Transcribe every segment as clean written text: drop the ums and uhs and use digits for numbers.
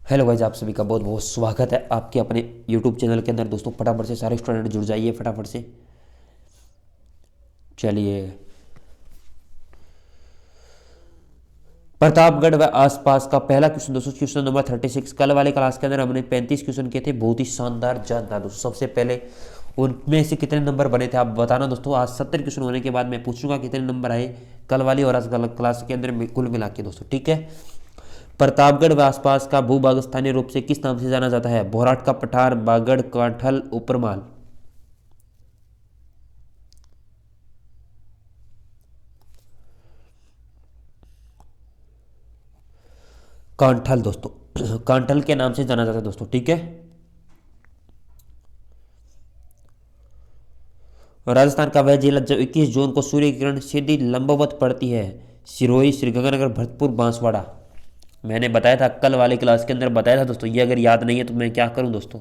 Hello guys, आप सभी का बहुत बहुत स्वागत है आपके अपने यूट्यूब चैनल के अंदर। दोस्तों फटाफट से सारे स्टूडेंट जुड़ जाइए फटाफट से। चलिए, प्रतापगढ़ व आसपास का पहला क्वेश्चन दोस्तों, क्वेश्चन नंबर 36। कल वाले क्लास के अंदर हमने 35 क्वेश्चन किए थे। बहुत ही शानदार जान था दोस्तों। सबसे पहले उनमें से कितने नंबर बने थे आप बताना दोस्तों। आज 70 क्वेश्चन होने के बाद मैं पूछूंगा कितने नंबर आए कल वाली और आज क्लास के अंदर कुल मिला के दोस्तों, ठीक है। प्रतापगढ़ व आसपास का भूभाग स्थानीय रूप से किस नाम से जाना जाता है? भोराट का पठार, बागड़, कांठल, उपरमाल। कांठल दोस्तों, कांठल के नाम से जाना जाता है दोस्तों, ठीक है। राजस्थान का वह जिला जो 21 जून को सूर्य किरण सीधी लंबवत पड़ती है? सिरोही, श्रीगंगानगर, भरतपुर, बांसवाड़ा। मैंने बताया था कल वाले क्लास के अंदर, बताया था दोस्तों। ये अगर याद नहीं है तो मैं क्या करूं दोस्तों।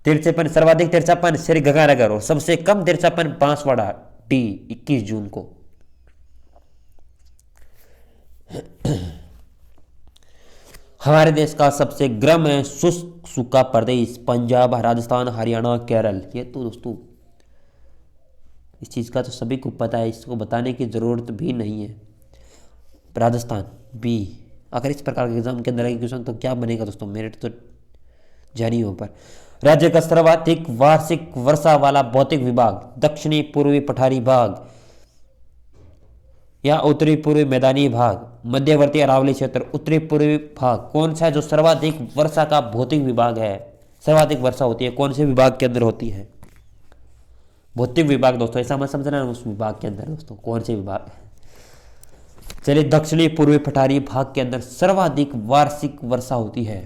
तिरछेपन, सर्वाधिक तिरछापन श्रीगंगानगर और सबसे कम तिरछापन बांसवाड़ा। डी, 21 जून को। हमारे देश का सबसे गर्म है शुष्क सूखा प्रदेश? पंजाब, राजस्थान, हरियाणा, केरल। ये तो दोस्तों इस चीज़ का तो सभी को पता है, इसको बताने की ज़रूरत भी नहीं है। राजस्थान, बी। अगर इस प्रकार के एग्जाम के अंदर आएगी क्वेश्चन तो क्या बनेगा दोस्तों, मेरिट तो जारी हो पर। राज्य का सर्वाधिक वार्षिक वर्षा वाला भौतिक विभाग? दक्षिणी पूर्वी पठारी भाग या उत्तरी पूर्वी मैदानी भाग, मध्यवर्ती अरावली क्षेत्र, उत्तरी पूर्वी भाग। कौन सा है जो सर्वाधिक वर्षा का भौतिक विभाग है? सर्वाधिक वर्षा होती है कौन से विभाग के अंदर होती है? भौतिक विभाग दोस्तों, ऐसा मत समझना उस विभाग के अंदर दोस्तों, कौन से विभाग है। चलिए, दक्षिणी पूर्वी पठारी भाग के अंदर सर्वाधिक वार्षिक वर्षा होती है।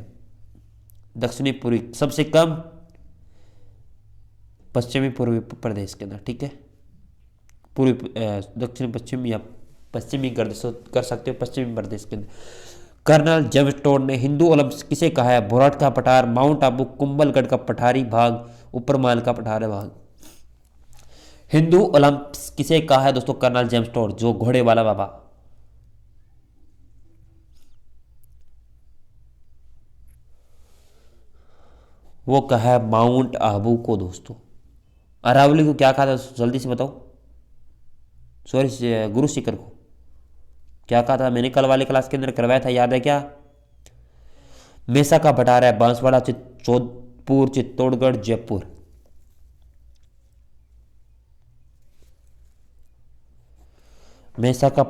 दक्षिणी पूर्वी, सबसे कम पश्चिमी पूर्वी प्रदेश के अंदर, ठीक है। पूर्वी दक्षिण पश्चिम या पश्चिमी कर सकते हो, पश्चिमी प्रदेश के अंदर। कर्नल जेम्स टोड ने हिंदू ओलंपिक्स किसे कहा है? भोराट का पठार, माउंट आबू, कुंभलगढ़ का पठारी भाग, ऊपरमाल का पठार भाग। हिंदू ओलंपिक्स किसे कहा है दोस्तों? कर्नल जेम्स टोड, जो घोड़े वाला बाबा। वो कहा है माउंट आबू को दोस्तों। अरावली को क्या कहा था जल्दी से बताओ। सॉरी, गुरु शिखर को क्या कहा था? मैंने कल वाले क्लास के अंदर करवाया था, याद है क्या? मेसा का पठार है बांसवाड़ा, जोधपुर, चित्तौड़गढ़, जयपुर। मेसा का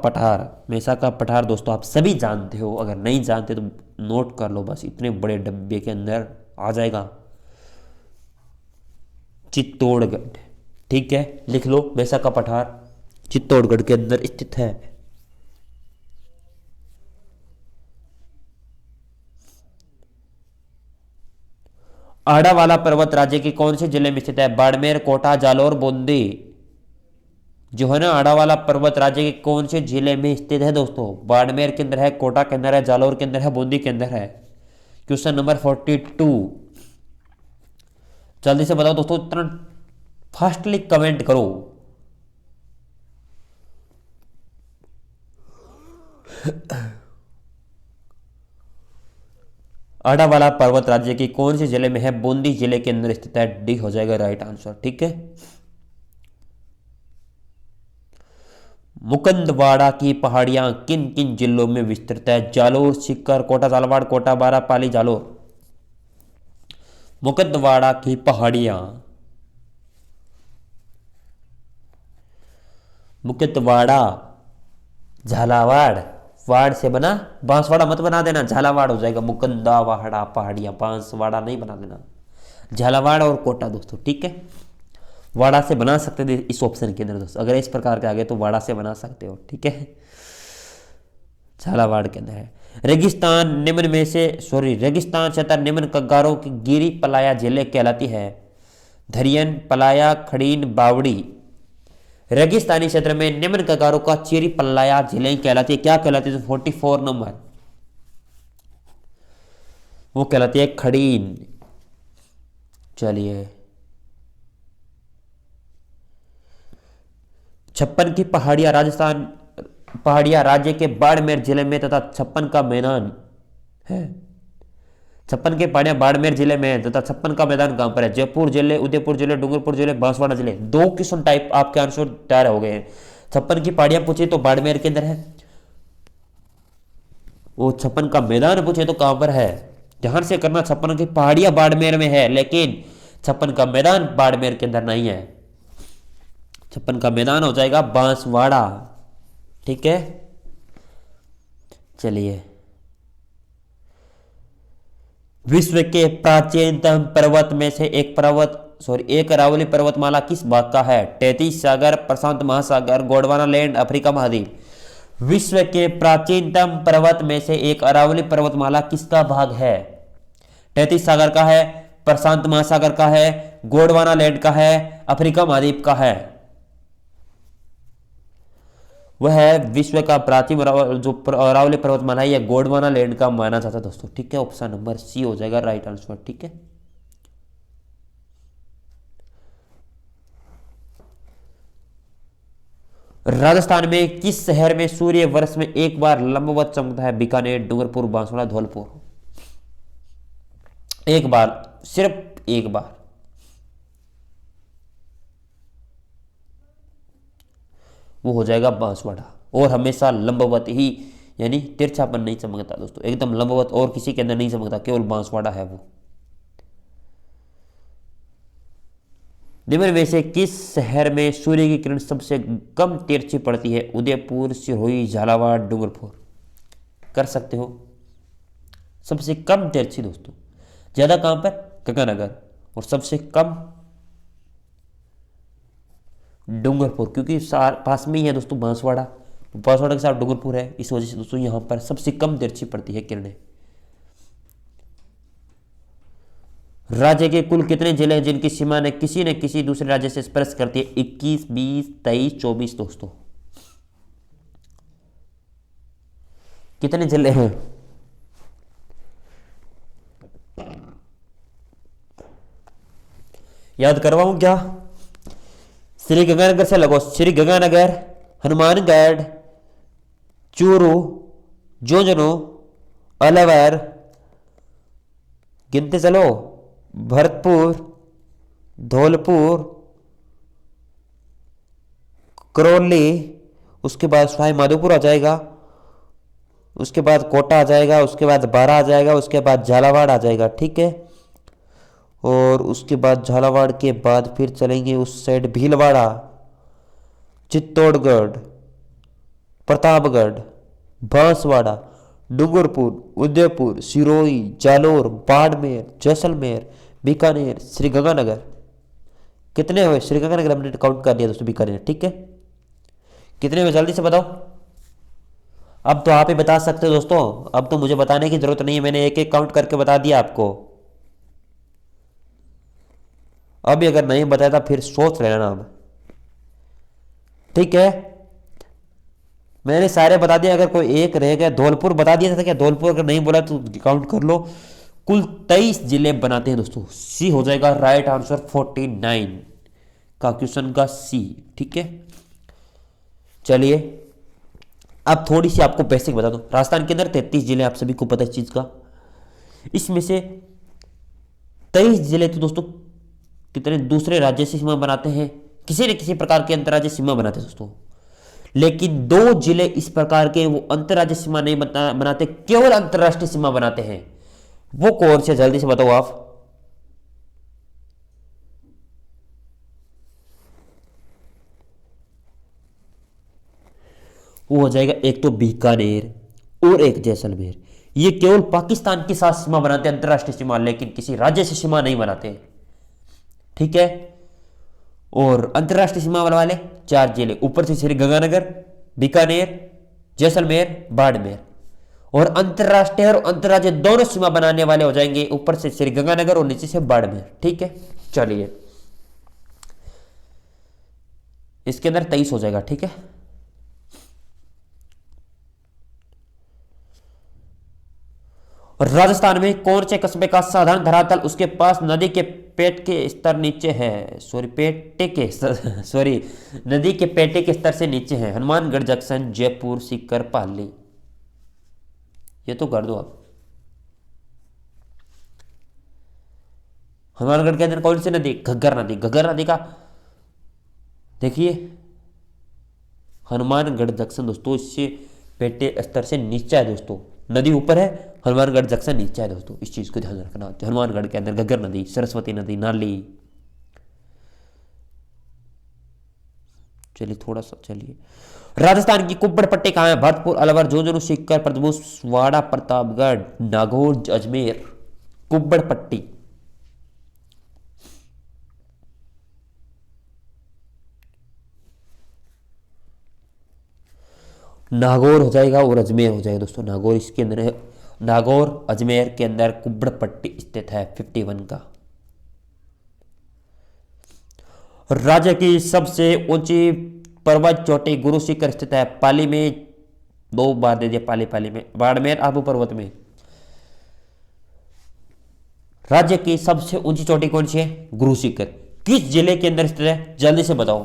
पठार दोस्तों आप सभी जानते हो, अगर नहीं जानते तो नोट कर लो, बस इतने बड़े डब्बे के अंदर आ जाएगा। चित्तौड़गढ़, ठीक है, लिख लो। मेसा का पठार चित्तौड़गढ़ के अंदर स्थित है। आड़ावाला पर्वत राज्य के कौन से जिले में स्थित है? बाड़मेर, कोटा, जालौर, बूंदी। जो है ना, आड़ावाला पर्वत राज्य के कौन से जिले में स्थित है दोस्तों? बाड़मेर के अंदर है, कोटा के अंदर है, जालौर के अंदर है, बूंदी के अंदर है। Question number 42। जल्दी से बताओ दोस्तों, इतना फास्टली कमेंट करो। आड़ावाला पर्वत राज्य के कौन से जिले में है? बूंदी जिले के अंदर स्थित है। डी हो जाएगा राइट आंसर, ठीक है। मुकंदवाड़ा की पहाड़ियां किन किन जिलों में विस्तृत है? जालोर, सीकर, कोटा झालावाड़, कोटा बारा, पाली, जालोर। मुकंदवाड़ा की पहाड़ियां, मुकंदवाड़ा, झालावाड़, वाड़ से बना, बांसवाड़ा मत बना देना, झालावाड़ हो जाएगा। मुकंदावाड़ा पहाड़ियां, बांसवाड़ा नहीं बना देना। झालावाड़ और कोटा दोस्तों, ठीक है। वाड़ा से बना सकते थे इस ऑप्शन के अंदर दोस्तों, अगर इस प्रकार के आगे तो वाड़ा से बना सकते हो, ठीक है। झालावाड़ के अंदर है। रेगिस्तान निम्न में से रेगिस्तान क्षेत्र निम्न कगारों की गिरी पलाया जिले कहलाती है? धरियन, पलाया, खड़ीन, बावड़ी। रेगिस्तानी क्षेत्र में निम्न कगारों का चीरी पलाया जिले कहलाती है, क्या कहलाती है? 44 नंबर, वो कहलाती है खड़ीन। चलिए, छप्पन की पहाड़ियां राजस्थान पहाड़ियां राज्य के बाड़मेर जिले में तथा छप्पन का मैदान है। छप्पन की पहाड़ियां बाड़मेर जिले में है तथा छप्पन का मैदान कहां पर है? जयपुर जिले, उदयपुर जिले, डूंगरपुर जिले, बांसवाड़ा जिले। दो क्वेश्चन टाइप आपके आंसर तैयार हो गए हैं। छप्पन की पहाड़ियां पूछे तो बाड़मेर के अंदर है, वो छप्पन का मैदान पूछे तो कहां पर है? ध्यान से करना, छप्पन की पहाड़ियां बाड़मेर में है लेकिन छप्पन का मैदान बाड़मेर के अंदर नहीं है। छप्पन का मैदान हो जाएगा बांसवाड़ा। ठीक है, चलिए। विश्व के प्राचीनतम पर्वत में से एक अरावली पर्वतमाला किस भाग का है? तैतीस सागर, प्रशांत महासागर, गोंडवाना लैंड, अफ्रीका महाद्वीप। विश्व के प्राचीनतम पर्वत में से एक अरावली पर्वतमाला किसका भाग है? तैतीस सागर का है, प्रशांत महासागर का है, गोंडवाना लैंड का है, अफ्रीका महाद्वीप का है। वह है विश्व का प्राचीन जो अरावली पर्वतमाला है, यह गोंडवाना लैंड का माना जाता है दोस्तों। ठीक है, ऑप्शन नंबर सी हो जाएगा राइट आंसर। ठीक है, राजस्थान में किस शहर में सूर्य वर्ष में एक बार लंबवत चमकता है? बीकानेर, डूंगरपुर, बांसवाड़ा, धौलपुर। एक बार, सिर्फ एक बार। वो हो जाएगा बांसवाड़ा। और हमेशा लंबवत ही, यानी तिरछापन नहीं चमकता दोस्तों, एकदम लंबवत, और किसी के अंदर नहीं चमकता, केवल बांसवाड़ा है वो। निम्न में से किस शहर में सूर्य की किरण सबसे कम तिरछी पड़ती है? उदयपुर, सिरोही, झालावाड़, डूंगरपुर। कर सकते हो। सबसे कम तिरछी दोस्तों, ज्यादा कहां पर? गंगानगर। और सबसे कम डूंगरपुर, क्योंकि पास में ही है दोस्तों बांसवाड़ा, बांसवाड़ा के साथ डूंगरपुर है, इस वजह से दोस्तों यहां पर सबसे कम तिरछी पड़ती है किरणें। राज्य के कुल कितने जिले हैं जिनकी सीमा ने किसी दूसरे राज्य से स्पर्श करती है? 21, 20, 23, 24 दोस्तों। कितने जिले हैं? याद करवाऊं क्या? श्री गंगानगर से लगो, श्री गंगानगर, हनुमानगढ़, चूरू, झुंझुनू, अलवर, गिनते चलो, भरतपुर, धौलपुर, करौली, उसके बाद सवाई माधोपुर आ जाएगा, उसके बाद कोटा आ जाएगा, उसके बाद बारा आ जाएगा, उसके बाद झालावाड़ आ जाएगा। ठीक है, और उसके बाद झालावाड़ के बाद फिर चलेंगे उस साइड भीलवाड़ा, चित्तौड़गढ़, प्रतापगढ़, बांसवाड़ा, डूंगरपुर, उदयपुर, सिरोही, जालोर, बाड़मेर, जैसलमेर, बीकानेर, श्रीगंगानगर। कितने हुए? श्रीगंगानगर हमने काउंट कर दिया दोस्तों, बीकानेर। ठीक है, कितने हुए जल्दी से बताओ। अब तो आप ही बता सकते हो दोस्तों, अब तो मुझे बताने की जरूरत नहीं है, मैंने एक एक काउंट करके बता दिया आपको। अभी अगर नहीं बताया तो फिर सोच लेना अब। ठीक है, मैंने सारे बता दिए, अगर कोई एक रह गया, धौलपुर बता दिया था क्या? धौलपुर अगर नहीं बोला तो काउंट कर लो। कुल 23 जिले बनाते हैं दोस्तों। सी हो जाएगा राइट आंसर 49 का क्वेश्चन का सी। ठीक है, चलिए अब थोड़ी सी आपको बेसिक बता दूं। राजस्थान के अंदर 33 जिले, आप सभी को पता है इस चीज का। इसमें से 23 जिले तो दोस्तों कितने दूसरे राज्य से सीमा बनाते हैं, किसी न किसी प्रकार की अंतर्राज्यीय सीमा बनाते हैं दोस्तों। लेकिन 2 जिले इस प्रकार के वो अंतर्राज्यीय सीमा नहीं बनाते, केवल अंतर्राष्ट्रीय सीमा बनाते हैं। वो कौन से? जल्दी से बताओ आप। वो हो जाएगा एक तो बीकानेर और एक जैसलमेर। ये केवल पाकिस्तान के साथ सीमा बनाते हैं अंतर्राष्ट्रीय सीमा, लेकिन किसी राज्य से सीमा नहीं बनाते। ठीक है, और अंतर्राष्ट्रीय सीमा वाले 4 जिले, ऊपर से श्री गंगानगर, बीकानेर, जैसलमेर, बाड़मेर। और अंतर्राष्ट्रीय और अंतर्राज्य दोनों सीमा बनाने वाले हो जाएंगे, ऊपर से श्री गंगानगर और नीचे से बाड़मेर। ठीक है, चलिए इसके अंदर 23 हो जाएगा। ठीक है, राजस्थान में कौन से कस्बे का साधारण धरातल उसके पास नदी के पेट के स्तर नीचे है, सॉरी पेटे के सॉरी नदी के पेटे के स्तर से नीचे है। हनुमानगढ़ जंक्शन, जयपुर, सीकर, पाली। ये तो कर दो आप। हनुमानगढ़ के अंदर कौन सी नदी? घग्गर नदी। घग्गर नदी का देखिए हनुमानगढ़ जंक्शन दोस्तों इससे पेटे स्तर से नीचे है दोस्तों। नदी ऊपर है, हनुमानगढ़ जंक्शन नीचे है दोस्तों। इस चीज को ध्यान रखना। हनुमानगढ़ के अंदर घग्गर नदी, सरस्वती नदी, नाली। चलिए थोड़ा सा चलिए। राजस्थान की कुब्बड़ पट्टी कहाँ है? भरतपुर, अलवर, झुंझुनू, सीकर, प्रभुज, वाड़ा, प्रतापगढ़, नागौर, अजमेर। कुब्बड़ पट्टी नागौर हो जाएगा और अजमेर हो जाएगा दोस्तों। नागौर इसके अंदर है। नागौर अजमेर के अंदर कुब्बड़ पट्टी स्थित है 51 का। राज्य की सबसे ऊंची पर्वत चोटी गुरु शिखर स्थित है पाली में। 2 बार दे दिया पाली। पाली में, बाड़मेर, आबू पर्वत में। राज्य की सबसे ऊंची चोटी कौन सी है? गुरु शिखर। किस जिले के अंदर स्थित है? जल्दी से बताओ।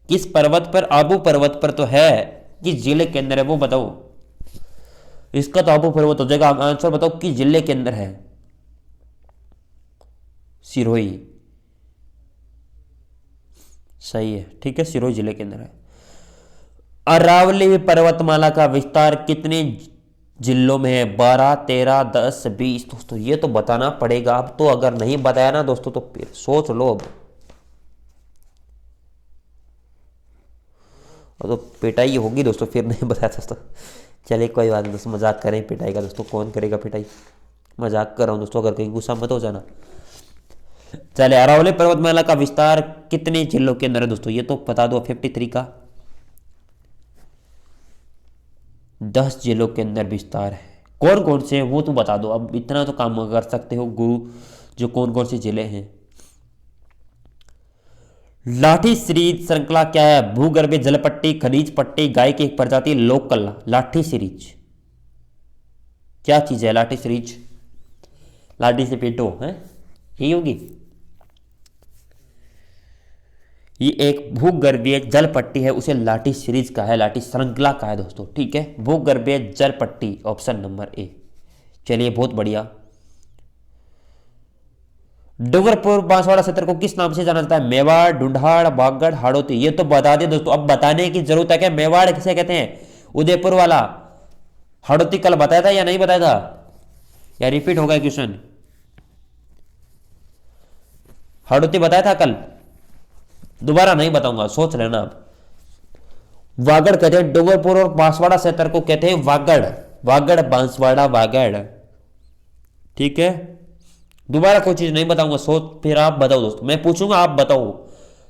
किस पर्वत पर? आबू पर्वत पर तो है। किस जिले के अंदर है वो बताओ। इसका तो आबू पर्वत हो जाएगा। आंसर बताओ किस जिले के अंदर है? सिरोही। सही है, ठीक है, सिरोही जिले के अंदर है। अरावली पर्वतमाला का विस्तार कितने जिलों में है? 12, 13, 10, 20। दोस्तों ये तो बताना पड़ेगा। अब तो अगर नहीं बताया ना दोस्तों तो फिर सोच लो। अब तो पिटाई होगी दोस्तों, फिर नहीं बताया दोस्तों। चलिए कोई बात नहीं दोस्तों, मजाक करें पिटाई का दोस्तों। कौन करेगा पिटाई? मजाक कर रहा हूँ दोस्तों, अगर कहीं गुस्सा मत हो जाना। चले, अरावली पर्वतमाला का विस्तार कितने जिलों के अंदर है दोस्तों? ये तो बता दो। 53 का 10 जिलों के अंदर विस्तार है। कौन कौन से वो तो बता दो। अब इतना तो काम कर सकते हो गुरु, जो कौन कौन से जिले हैं। लाठी सीरीज श्रृंखला क्या है? भूगर्भीय जलपट्टी, खनिज पट्टी, गाय की एक प्रजाति, लोक कला। लाठी सीरीज क्या चीज है? लाठी सीरीज लाठी से पीटो है, यही होगी। ये एक भूगर्भीय जल पट्टी है, उसे लाठी सीरीज का है, लाठी श्रृंखला का है दोस्तों। ठीक है, भूगर्भीय जल पट्टी, ऑप्शन नंबर ए। चलिए बहुत बढ़िया। डूंगरपुर बांसवाड़ा क्षेत्र को किस नाम से जाना जाता है? मेवाड़, ढूंढाड़, बागड़, हाड़ौती। ये तो बता दिए दोस्तों, अब बताने की जरूरत है क्या? मेवाड़ किसे कहते हैं? उदयपुर वाला। हाड़ौती कल बताया था या नहीं बताया था? या रिपीट हो गया क्वेश्चन? हाड़ौती बताया था कल, दोबारा नहीं बताऊंगा, सोच लेना आप। वागड़ कहते हैं डूंगरपुर और बांसवाड़ा क्षेत्र को कहते हैं वागड़। वागड़, बांसवाड़ा, वागड़। ठीक है, दोबारा कोई चीज नहीं बताऊंगा, सोच फिर आप बताओ दोस्तों। मैं पूछूंगा आप बताओ,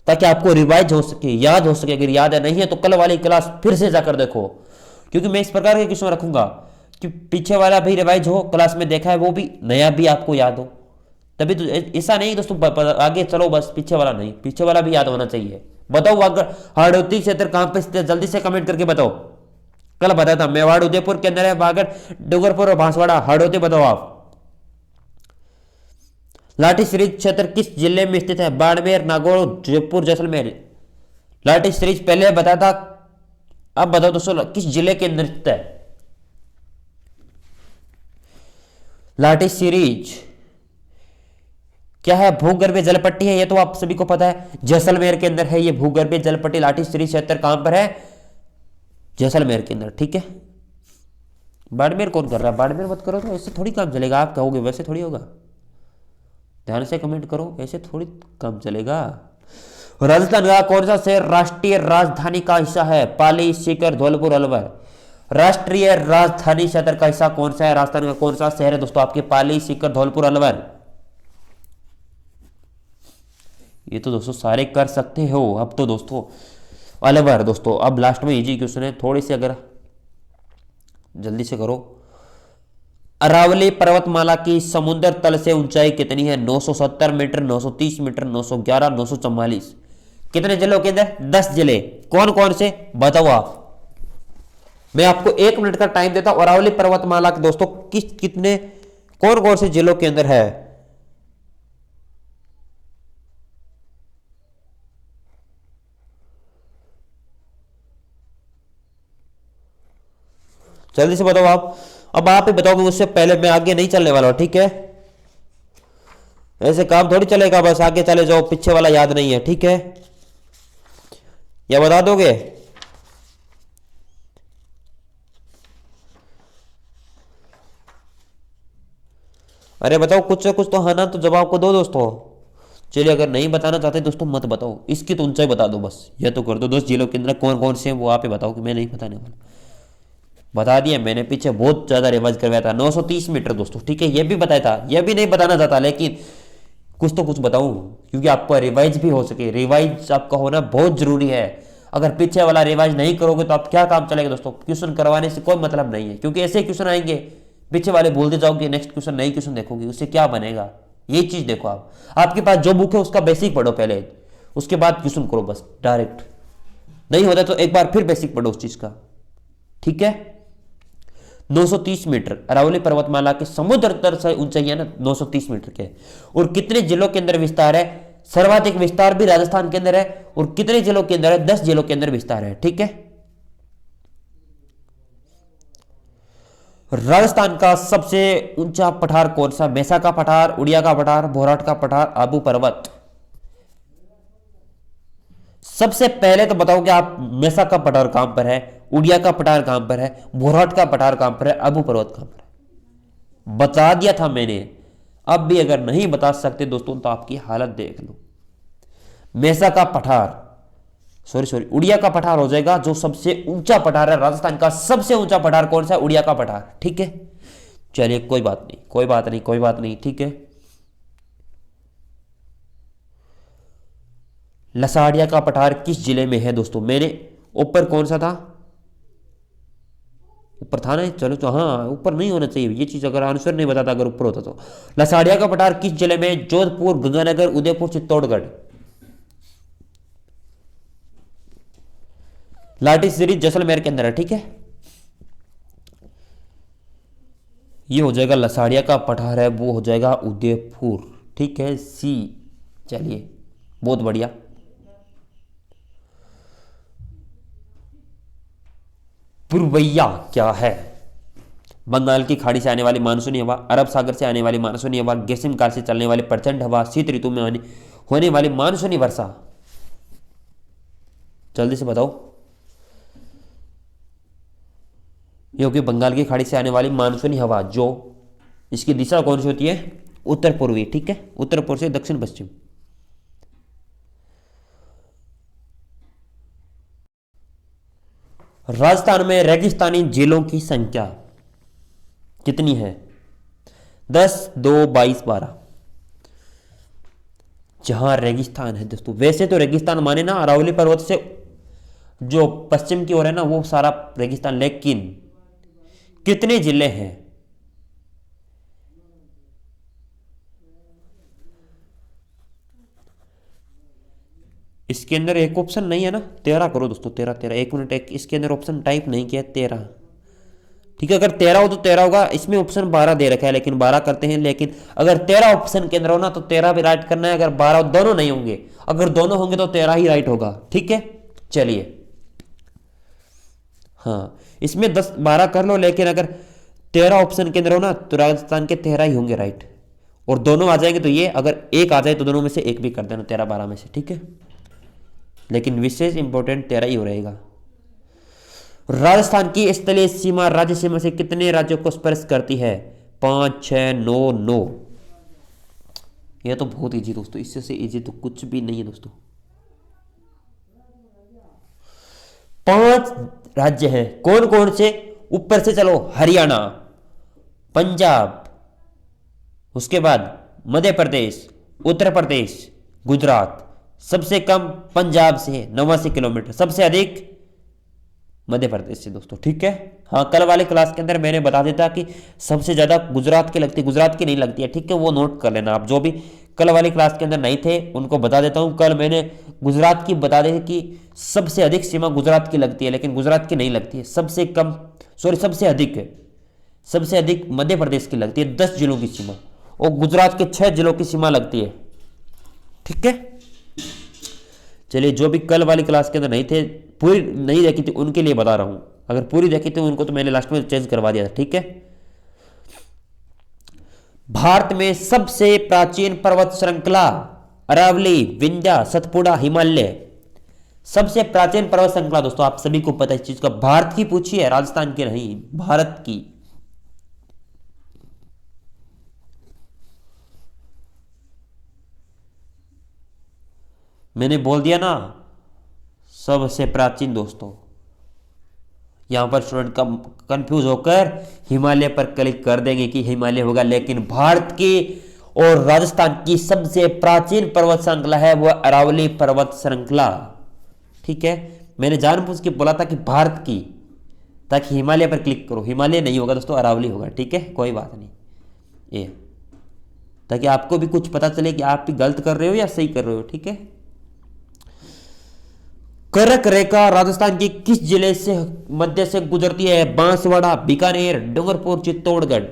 ताकि आपको रिवाइज हो सके, याद हो सके। अगर याद है नहीं है तो कल वाली क्लास फिर से जाकर देखो, क्योंकि मैं इस प्रकार के क्वेश्चन रखूंगा कि पीछे वाला भी रिवाइज हो, क्लास में देखा है वो भी, नया भी आपको याद हो। तभी तो ऐसा नहीं दोस्तों आगे चलो बस, पीछे वाला नहीं, पीछे वाला भी याद होना चाहिए। बताओ वागड़ हाड़ौती क्षेत्र कहां पे स्थित? जल्दी से कमेंट करके बताओ। कल बताया था मेवाड़ उदयपुर के अंदर है, वागड़ डूंगरपुर और बांसवाड़ा। हाड़ौती बताओ आप। लाठी सीरीज क्षेत्र किस जिले में स्थित है? बाड़मेर, नागौर, जयपुर, जैसलमेर। लाठी सीरीज पहले बताया था, अब बताओ दोस्तों किस जिले के अंदर स्थित है? लाठी सीरीज क्या है? भूगर्भीय जलपट्टी है, ये तो आप सभी को पता है। जैसलमेर के अंदर है ये भूगर्भीय जलपट्टी। लाठी सीरीज क्षेत्र कहां पर है? जैसलमेर के अंदर। ठीक है, बाड़मेर कौन कर रहा है? बाड़मेर मत करो तो ऐसे थोड़ी काम चलेगा। आप कहोगे वैसे थोड़ी होगा, ध्यान से कमेंट करो, ऐसे थोड़ी काम चलेगा। राजस्थान का कौन सा शहर राष्ट्रीय राजधानी का हिस्सा है? पाली, सीकर, धौलपुर, अलवर। राष्ट्रीय राजधानी क्षेत्र का हिस्सा कौन सा है? राजस्थान का कौन सा शहर है दोस्तों आपके? पाली, सीकर, धौलपुर, अलवर। ये तो दोस्तों सारे कर सकते हो। अब तो दोस्तों अलवर दोस्तों। अब लास्ट में इजी क्वेश्चन है, थोड़ी सी अगर जल्दी से करो। अरावली पर्वतमाला की समुद्र तल से ऊंचाई कितनी है? 970 मीटर, 930 मीटर, 911, 944। कितने जिलों के अंदर? 10 जिले। कौन कौन से बताओ आप? मैं आपको 1 मिनट का टाइम देता हूं। अरावली पर्वतमाला के दोस्तों कितने कौन कौन से जिलों के अंदर है? जल्दी से बताओ आप। अब आप ही बताओगे मुझसे पहले, मैं आगे नहीं चलने वाला हूं, ठीक है? ऐसे काम थोड़ी चलेगा, बस आगे चले जाओ, पीछे वाला याद नहीं है, ठीक है? या बता दोगे? अरे बताओ, कुछ से कुछ तो हाँ ना तो जवाब को दो दोस्तों। चलिए, अगर नहीं बताना चाहते दोस्तों मत बताओ, इसकी तो ऊंचाई बता दो बस, या तो कर दो 10 जिलों के अंदर कौन कौन से हैं वो आप ही बताओ, कि मैं नहीं बताने वाला। बता दिया मैंने, पीछे बहुत ज्यादा रिवाइज करवाया था। 930 मीटर दोस्तों, ठीक है? ये भी बताया था, ये भी नहीं बताना चाहता, लेकिन कुछ तो कुछ बताऊं, क्योंकि आपका रिवाइज भी हो सके। रिवाइज आपका होना बहुत जरूरी है। अगर पीछे वाला रिवाइज नहीं करोगे तो आप क्या काम चलेगा दोस्तों? क्वेश्चन करवाने से कोई मतलब नहीं है, क्योंकि ऐसे क्वेश्चन आएंगे, पीछे वाले भूलते जाओगे, नेक्स्ट क्वेश्चन नई क्वेश्चन देखोगे, उससे क्या बनेगा? ये चीज देखो आप, आपके पास जो बुक है उसका बेसिक पढ़ो पहले, उसके बाद क्वेश्चन करो बस डायरेक्ट। नहीं होता तो एक बार फिर बेसिक पढ़ो उस चीज का, ठीक है? 930 मीटर अरावली पर्वतमाला के समुद्र तल से ऊंचाई है ना 930 मीटर के। और कितने जिलों के अंदर विस्तार है? सर्वाधिक विस्तार भी राजस्थान के अंदर है। और कितने जिलों के अंदर है? 10 जिलों के अंदर विस्तार है, ठीक है? राजस्थान का सबसे ऊंचा पठार कौन सा? मेसा का पठार, उड़िया का पठार, भोराट का पठार, आबू पर्वत। सबसे पहले तो बताओ कि आप मेसा का पठार कहां पर है, उड़िया का पठार कहां पर है, भोराट का पठार कहां पर है, आबू पर्वत कहां पर है? बता दिया था मैंने। अब भी अगर नहीं बता सकते दोस्तों तो आपकी हालत देख लो। मेसा का पठार, सॉरी उड़िया का पठार हो जाएगा, जो सबसे ऊंचा पठार है। राजस्थान का सबसे ऊंचा पठार कौन सा है? उड़िया का पठार, ठीक है? चलिए, कोई बात नहीं, कोई बात नहीं, कोई बात नहीं, ठीक है? लसाड़िया का पठार किस जिले में है दोस्तों? मैंने ऊपर कौन सा था? ऊपर था ना? चलो तो हाँ, ऊपर नहीं होना चाहिए ये चीज, अगर आंसर नहीं बताता, अगर ऊपर होता तो। लसाड़िया का पठार किस जिले में? जोधपुर, गंगानगर, उदयपुर, चित्तौड़गढ़। लाटीसरी जैसलमेर के अंदर है, ठीक है? ये हो जाएगा लसाड़िया का पठार है, वो हो जाएगा उदयपुर, ठीक है? सी। चलिए, बहुत बढ़िया। पुरवैया क्या है? बंगाल की खाड़ी से आने वाली मानसूनी हवा, अरब सागर से आने वाली मानसूनी हवा, ग्रीष्म काल से चलने वाली प्रचंड हवा, शीत ऋतु में होने वाली मानसूनी वर्षा। जल्दी से बताओ। ये होगी बंगाल की खाड़ी से आने वाली मानसूनी हवा, जो इसकी दिशा कौन सी होती है? उत्तर पूर्वी, ठीक है? उत्तर पूर्व से दक्षिण पश्चिम। राजस्थान में रेगिस्तानी जिलों की संख्या कितनी है? 10, 2, 22, 12। जहां रेगिस्तान है दोस्तों, वैसे तो रेगिस्तान माने ना अरावली पर्वत से जो पश्चिम की ओर है ना, वो सारा रेगिस्तान, लेकिन कितने जिले हैं? इसके अंदर एक ऑप्शन नहीं है ना? 13 करो दोस्तों, 13 13। 1 मिनट, एक इसके अंदर ऑप्शन टाइप नहीं किया, 13, ठीक है? अगर 13 हो तो 13 होगा। इसमें ऑप्शन 12 दे रखा है, लेकिन 12 करते हैं। लेकिन अगर 13 ऑप्शन के अंदर हो ना तो 13 भी राइट करना है। अगर 12 दोनों नहीं होंगे, अगर दोनों होंगे तो 13 ही राइट होगा, ठीक है? चलिए, हाँ, इसमें 10 12 कर लो, लेकिन अगर 13 ऑप्शन के अंदर हो ना तो राजस्थान के 13 ही होंगे राइट। और दोनों आ जाएंगे तो ये, अगर एक आ जाए तो दोनों में से एक भी कर देना, 13 12 में से, ठीक है? लेकिन विशेष इंपॉर्टेंट 13 ही हो रहेगा। राजस्थान की स्थलीय सीमा राज्य सीमा से कितने राज्यों को स्पर्श करती है? 5, 6, 9, 9। यह तो बहुत इजी दोस्तों, इससे से इजी तो कुछ भी नहीं है दोस्तों। 5 राज्य हैं, कौन कौन से? ऊपर से चलो, हरियाणा, पंजाब, उसके बाद मध्य प्रदेश, उत्तर प्रदेश, गुजरात। सबसे कम पंजाब से 89 किलोमीटर, सबसे अधिक मध्य प्रदेश से दोस्तों, ठीक है? हाँ, कल वाले क्लास के अंदर मैंने बता देता कि सबसे ज्यादा गुजरात की लगती है, गुजरात की नहीं लगती है, ठीक है? वो नोट कर लेना आप, जो भी कल वाली क्लास के अंदर नहीं थे उनको बता देता हूं। कल मैंने गुजरात की बता दी कि सबसे अधिक सीमा गुजरात की लगती है, लेकिन गुजरात की नहीं लगती है। सबसे कम, सॉरी, सबसे अधिक है, सबसे अधिक मध्य प्रदेश की लगती है, 10 जिलों की सीमा, और गुजरात के 6 जिलों की सीमा लगती है। ठीक है, चलिए, जो भी कल वाली क्लास के अंदर नहीं थे, पूरी नहीं देखी थी, उनके लिए बता रहा हूं। अगर पूरी देखी थी उनको तो मैंने लास्ट में चेंज करवा दिया था। ठीक है, भारत में सबसे प्राचीन पर्वत श्रृंखला अरावली, विंध्या, सतपुड़ा, हिमालय। सबसे प्राचीन पर्वत श्रृंखला दोस्तों, आप सभी को पता है इस चीज का, भारत की पूछी है, राजस्थान की नहीं, भारत की। मैंने बोल दिया ना, सबसे प्राचीन दोस्तों। यहां पर स्टूडेंट कंफ्यूज होकर हिमालय पर क्लिक कर देंगे कि हिमालय होगा, लेकिन भारत की और राजस्थान की सबसे प्राचीन पर्वत श्रृंखला है वह अरावली पर्वत श्रृंखला। ठीक है, मैंने जानबूझ के बोला था कि भारत की, ताकि हिमालय पर क्लिक करो। हिमालय नहीं होगा दोस्तों, अरावली होगा। ठीक है, कोई बात नहीं, ये ताकि आपको भी कुछ पता चले कि आप भी गलत कर रहे हो या सही कर रहे हो। ठीक है, कर्क रेखा राजस्थान के किस जिले से मध्य से गुजरती है? बांसवाड़ा, बीकानेर, डूंगरपुर, चित्तौड़गढ़।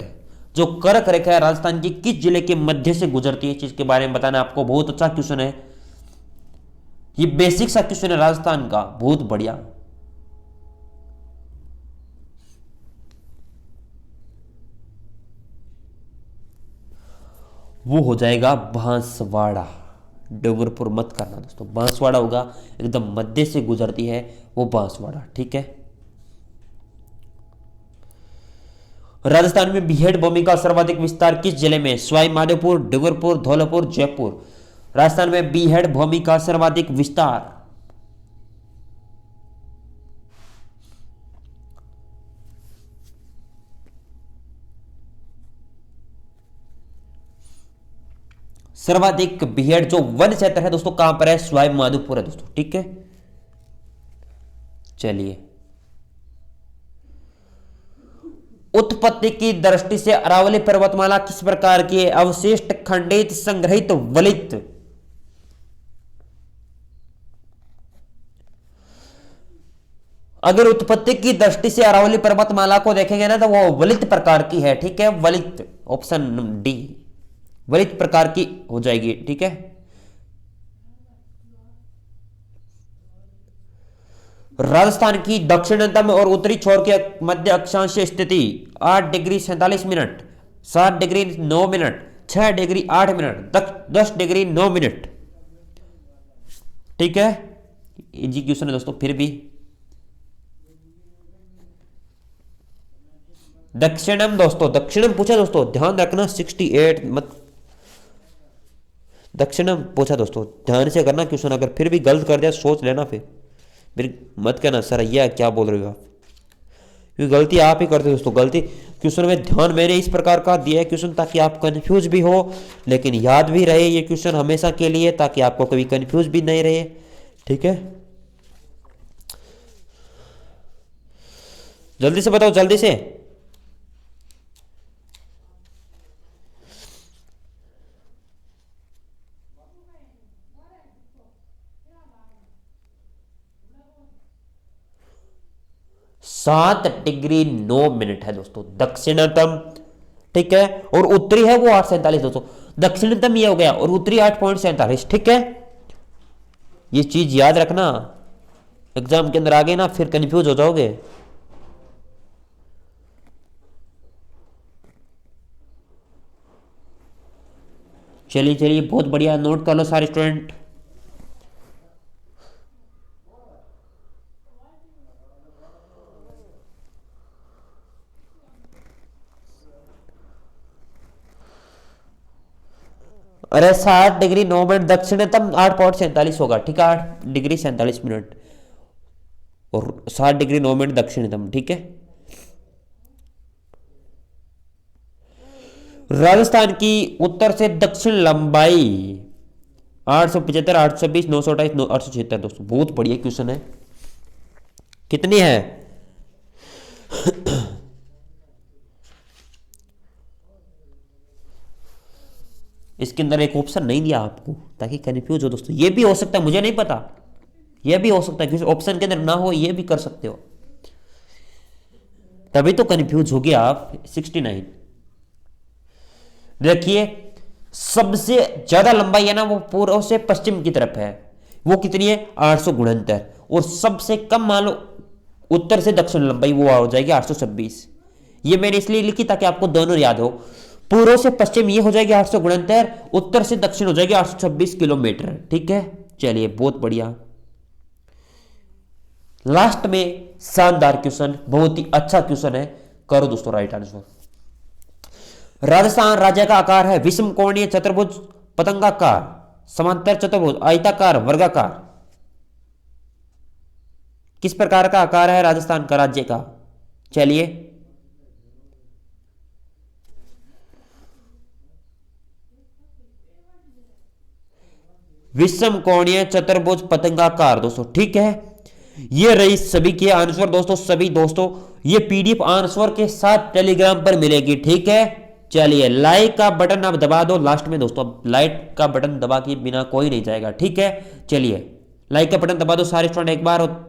जो कर्क रेखा है राजस्थान की किस जिले के मध्य से गुजरती है, चीज के बारे में बताना आपको। बहुत अच्छा क्वेश्चन है ये, बेसिक सा क्वेश्चन है राजस्थान का, बहुत बढ़िया। वो हो जाएगा बांसवाड़ा। डूंगरपुर मत करना दोस्तों, बांसवाड़ा होगा, एकदम मध्य से गुजरती है वो बांसवाड़ा। ठीक है, राजस्थान में बीहड़ भूमि का सर्वाधिक विस्तार किस जिले में? सवाई माधोपुर, डूंगरपुर, धौलपुर, जयपुर। राजस्थान में बीहड़ भूमि का सर्वाधिक विस्तार सर्वाधिक बीहड़ जो वन क्षेत्र है दोस्तों, कहां पर है? सवाई माधोपुर है दोस्तों। ठीक है, चलिए, उत्पत्ति की दृष्टि से अरावली पर्वतमाला किस प्रकार की है? अवशिष्ट, खंडित, संग्रहित, वलित। अगर उत्पत्ति की दृष्टि से अरावली पर्वतमाला को देखेंगे ना तो वो वलित प्रकार की है। ठीक है, वलित, ऑप्शन डी, वलित प्रकार की हो जाएगी। ठीक है, राजस्थान की दक्षिणतम और उत्तरी छोर के मध्य अक्षांश स्थिति 8 degree 47 minute, 7 degree 9 minute, 6 degree 8 minute, 10 degree 9 minute. ठीक है, इजी क्वेश्चन है दोस्तों। फिर भी दक्षिणम दोस्तों, दक्षिणम पूछा दोस्तों, ध्यान रखना, 68 मत, दक्षिणम पूछा दोस्तों, ध्यान से करना क्वेश्चन। अगर फिर भी गलत कर दिया सोच लेना, फिर मत कहना सर यह क्या बोल रहे हो आप, क्योंकि गलती आप ही करते हो दोस्तों। गलती क्वेश्चन में ध्यान मैंने इस प्रकार का दिया है क्वेश्चन ताकि आप कंफ्यूज भी हो लेकिन याद भी रहे ये क्वेश्चन हमेशा के लिए, ताकि आपको कभी कंफ्यूज भी नहीं रहे। ठीक है, जल्दी से बताओ, जल्दी से। सात डिग्री 9 मिनट है दोस्तों दक्षिणतम। ठीक है, और उत्तरी है वो 8:47 दोस्तों। दक्षिणतम ये हो गया और उत्तरी 8:47। ठीक है, ये चीज याद रखना, एग्जाम के अंदर आ गए ना फिर कंफ्यूज हो जाओगे। चलिए चलिए, बहुत बढ़िया, नोट कर लो सारे स्टूडेंट। अरे 7 डिग्री 9 मिनट दक्षिणतम 8:47 होगा। ठीक है, 8 डिग्री 47 मिनट और 7 डिग्री 9 मिनट दक्षिणतम। ठीक है, राजस्थान की उत्तर से दक्षिण लंबाई 875, 820, 928, 876 दोस्तों। बहुत बढ़िया क्वेश्चन है। कितनी है? इसके अंदर एक ऑप्शन नहीं दिया आपको ताकि कंफ्यूज हो दोस्तों। ये भी हो सकता है, मुझे नहीं पता, ये भी हो सकता है, किसी ऑप्शन के अंदर ना हो, ये भी कर सकते हो, तभी तो कंफ्यूज हो गया आप। 69 देखिए, सबसे ज्यादा लंबाई है ना वो पूर्व से पश्चिम की तरफ है, वो कितनी है 869, और सबसे कम मान लो उत्तर से दक्षिण लंबाई वो हो जाएगी 826। ये मैंने इसलिए लिखी ताकि आपको दोनों याद हो, पूर्व से पश्चिम ये हो जाएगी 869, उत्तर से दक्षिण हो जाएगी 826 किलोमीटर। ठीक है, चलिए बहुत बढ़िया। लास्ट में शानदार क्वेश्चन, बहुत ही अच्छा क्वेश्चन है, करो दोस्तों राइट आंसर। राजस्थान राज्य का आकार है विषम कोणीय, चतुर्भुज, पतंगाकार, समांतर चतुर्भुज, आयताकार, वर्गाकार। किस प्रकार का आकार है राजस्थान का राज्य का? चलिए, विषम कोणीय, चतुर्भुज, पतंगाकार दोस्तों। ठीक है, ये रही सभी के आंसर दोस्तों। सभी दोस्तों ये पीडीएफ आंसर के साथ टेलीग्राम पर मिलेगी। ठीक है, चलिए लाइक का बटन आप दबा दो लास्ट में दोस्तों, अब लाइक का बटन दबा के बिना कोई नहीं जाएगा। ठीक है, चलिए लाइक का बटन दबा दो सारे स्टूडेंट एक बार, और